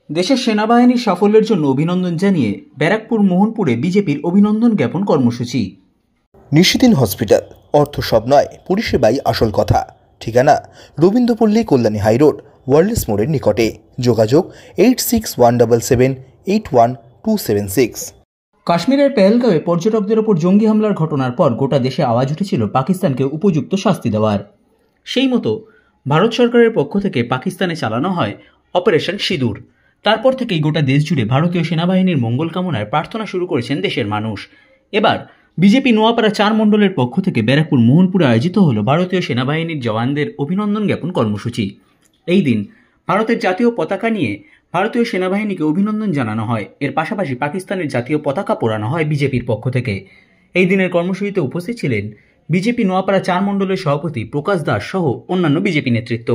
দেশের সেনাবাহিনীর সাফল্যের জন্য অভিনন্দন জানিয়ে ব্যারাকপুর মোহনপুরে বিজেপির অভিনন্দন জ্ঞাপন কর্মসূচি। নিশিদিন হসপিটাল, অর্থ সব নয়, পরিষেবাই আসল কথা। ঠিকানা রবীন্দ্রপল্লী, কল্যাণী হাইরোড, ওয়ার্ল্ডস মোড়ের নিকটে। যোগাযোগ 8617781276। কাশ্মীরের পেহেলগাঁওয়ে পর্যটকদের ওপর জঙ্গি হামলার ঘটনার পর গোটা দেশে আওয়াজ উঠেছিল পাকিস্তানকে উপযুক্ত শাস্তি দেওয়ার। সেই মতো ভারত সরকারের পক্ষ থেকে পাকিস্তানে চালানো হয় অপারেশন সিঁদুর। তারপর থেকেই গোটা দেশ জুড়ে ভারতীয় সেনাবাহিনীর মঙ্গল কামনায় প্রার্থনা শুরু করেছেন দেশের মানুষ। এবার বিজেপি নোয়াপাড়া 4 মণ্ডলের পক্ষ থেকে ব্যারাকপুর মোহনপুরে আয়োজিত হল ভারতীয় সেনাবাহিনীর জওয়ানদের অভিনন্দন জ্ঞাপন কর্মসূচি। এই দিন ভারতের জাতীয় পতাকা নিয়ে ভারতীয় সেনাবাহিনীকে অভিনন্দন জানানো হয়। এর পাশাপাশি পাকিস্তানের জাতীয় পতাকা পোড়ানো হয় বিজেপির পক্ষ থেকে। এই দিনের কর্মসূচিতে উপস্থিত ছিলেন বিজেপি নোয়াপাড়া 4 মণ্ডলের সভাপতি প্রকাশ দাস সহ অন্যান্য বিজেপি নেতৃত্ব।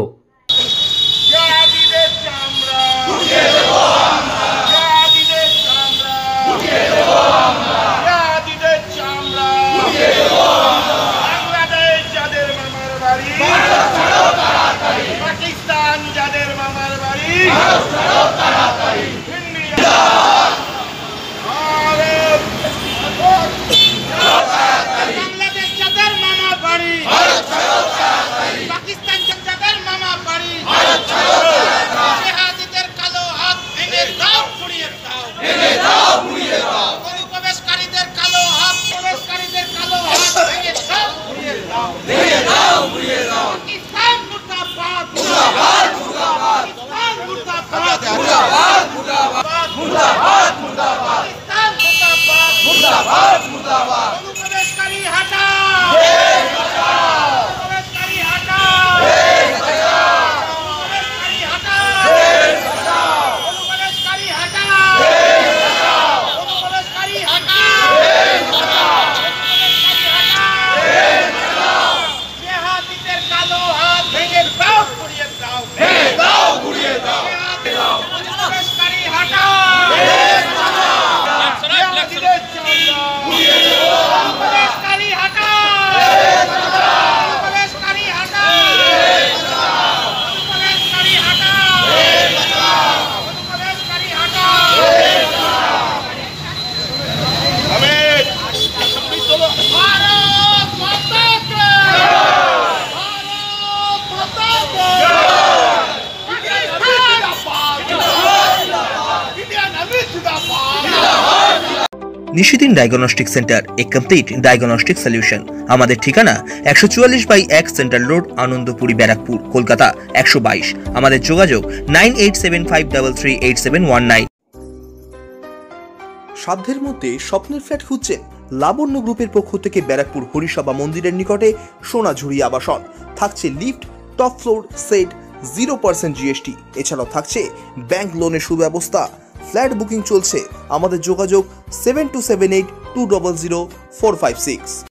নিশিদিন ডায়াগনস্টিক সেন্টার, এ কমপ্লিট ডায়াগনস্টিক সলিউশন। আমাদের ঠিকানা 144/1 সেন্ট্রাল রোড, আনন্দপুরি, ব্যারাকপুর, কলকাতা 122। আমাদের যোগাযোগ 9875338719। সাধ্যের মধ্যে স্বপ্নের ফ্ল্যাট খুঁজছেন? লাবণ্য গ্রুপের পক্ষ থেকে ব্যারাকপুর হরিসভা মন্দিরের নিকটে সোনাঝুরি আবাসন। থাকছে lift, top floor, set, 0% GST। এছাড়াও থাকছে ব্যাংক লোনের সুব্যবস্থা। ফ্ল্যাট বুকিং চলছে। আমাদের যোগাযোগ 7278200456।